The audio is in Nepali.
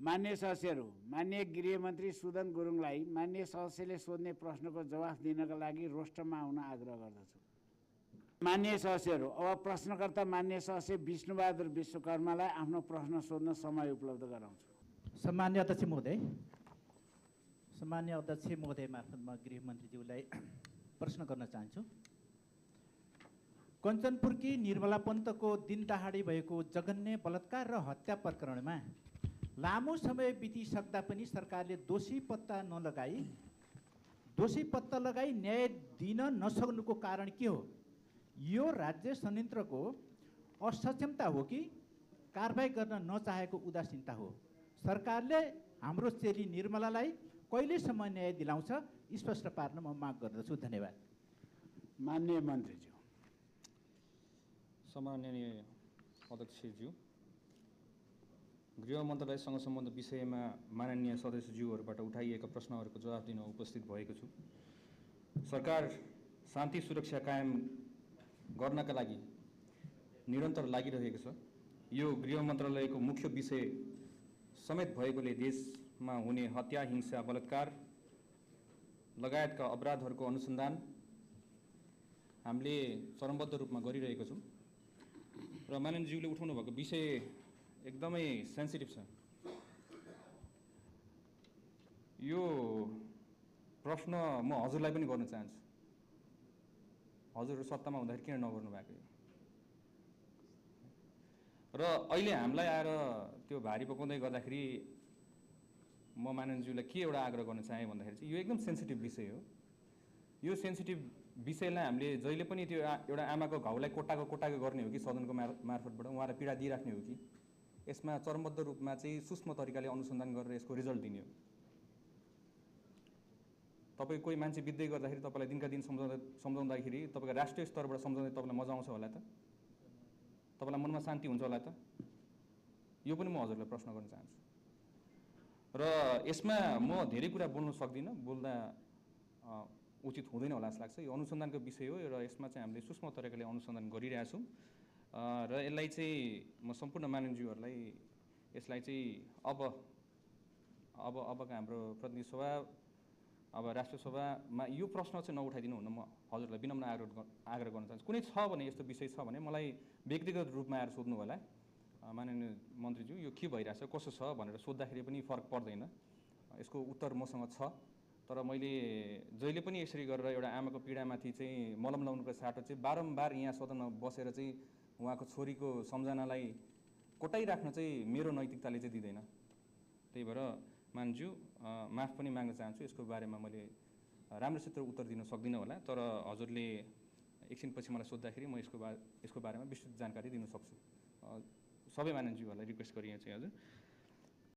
मान्य सदस्यहरू, मान्य गृहमन्त्री सुदन गुरुङलाई मान्य सदस्यले सोध्ने प्रश्नको जवाफ दिनका लागि रोस्टरमा आउन आग्रह गर्दछु। मान्य सदस्यहरू, अब प्रश्नकर्ता मान्य सदस्य विष्णुबहादुर विश्वकर्मालाई आफ्नो प्रश्न सोध्न समय उपलब्ध गराउँछु। सम्मान्य अध्यक्ष महोदय मार्फत म गृहमन्त्रीज्यूलाई प्रश्न गर्न चाहन्छु। कञ्चनपुरकी निर्मला पन्तको दिन दहाडी भएको जघन्य बलात्कार र हत्या प्रकरणमा लामो समय बितिसक्दा पनि सरकारले दोषी पत्ता लगाई न्याय दिन नसक्नुको कारण के हो? यो राज्य संयन्त्रको असक्षमता हो कि कारबाही गर्न नचाहेको उदासीनता हो? सरकारले हाम्रो चेली निर्मलालाई कहिलेसम्म न्याय दिलाउँछ स्पष्ट पार्न म माग गर्दछु। धन्यवाद। मान्य मन्त्रीज्यू। सम्माननीय अध्यक्षज्यू, गृह मन्त्रालयसँग सम्बन्धित विषयमा माननीय सदस्यज्यूहरूबाट उठाइएका प्रश्नहरूको जवाफ दिन उपस्थित भएको छु। सरकार शान्ति सुरक्षा कायम गर्नका लागि निरन्तर लागिरहेको छ। यो गृह मन्त्रालयको मुख्य विषय समेत भएकोले देशमा हुने हत्या, हिंसा, बलात्कार लगायतका अपराधहरूको अनुसन्धान हामीले चरणबद्ध रूपमा गरिरहेको छौँ र माननीयज्यूले उठाउनु भएको विषय एकदमै सेन्सिटिभ छ। यो प्रश्न म हजुरलाई पनि गर्न चाहन्छु, हजुरहरू सत्तामा हुँदाखेरि किन नगर्नु भएको यो? र अहिले हामीलाई आएर त्यो भारी पकाउँदै गर्दाखेरि म माननीयज्यूलाई के एउटा आग्रह गर्न चाहेँ भन्दाखेरि चाहिँ यो एकदम सेन्सिटिभ विषय हो। यो सेन्सिटिभ विषयलाई हामीले जहिले पनि त्यो एउटा आमाको घाउलाई कोटाको गर्ने हो कि सदनको मार्फतबाट उहाँलाई पीडा दिइराख्ने हो कि यसमा चरणबद्ध रूपमा चाहिँ सूक्ष्म तरिकाले अनुसन्धान गरेर यसको रिजल्ट दिने हो? तपाईँ कोही मान्छे बित्दै गर्दाखेरि तपाईँलाई दिनका दिन सम्झाउँदाखेरि तपाईँको राष्ट्रिय स्तरबाट सम्झाउँदै तपाईँलाई मजा आउँछ होला त? तपाईँलाई मनमा शान्ति हुन्छ होला त? यो पनि म हजुरलाई प्रश्न गर्न चाहन्छु। र यसमा म धेरै कुरा बोल्न सक्दिनँ, बोल्दा उचित हुँदैन होला जस्तो लाग्छ। यो अनुसन्धानको विषय हो र यसमा चाहिँ हामीले सूक्ष्म तरिकाले अनुसन्धान गरिरहेछौँ र यसलाई चाहिँ म सम्पूर्ण माननीयज्यूहरूलाई यसलाई चाहिँ अबका हाम्रो प्रतिनिधि सभा, अब राष्ट्रिय सभामा यो प्रश्न चाहिँ नउठाइदिनु हुन म हजुरलाई विनम्र आग्रह गर्न चाहन्छु। कुनै छ भने यस्तो विषय छ भने मलाई व्यक्तिगत रूपमा आएर सोध्नु होला, माननीय मन्त्रीज्यू यो के भइरहेछ कसो छ भनेर सोद्धाखेरि पनि फरक पर्दैन, यसको उत्तर मसँग छ। तर मैले जहिले पनि यसरी गरेर एउटा आमाको पीडामाथि चाहिँ मलम लाउनुको साटो चाहिँ बारम्बार यहाँ सदनमा बसेर चाहिँ उहाँको छोरीको सम्झनालाई कोटाइराख्न चाहिँ मेरो नैतिकताले चाहिँ दिँदैन। त्यही भएर मान्ज्यू माफ पनि माग्न चाहन्छु, यसको बारेमा मैले राम्रोसित उत्तर दिन सक्दिनँ होला, तर हजुरले एकछिनपछि मलाई सोद्धाखेरि म यसको बारेमा विस्तृत जानकारी दिन सक्छु। सबै माननीयज्यूहरूलाई रिक्वेस्ट गरिएँ चाहिँ हजुर।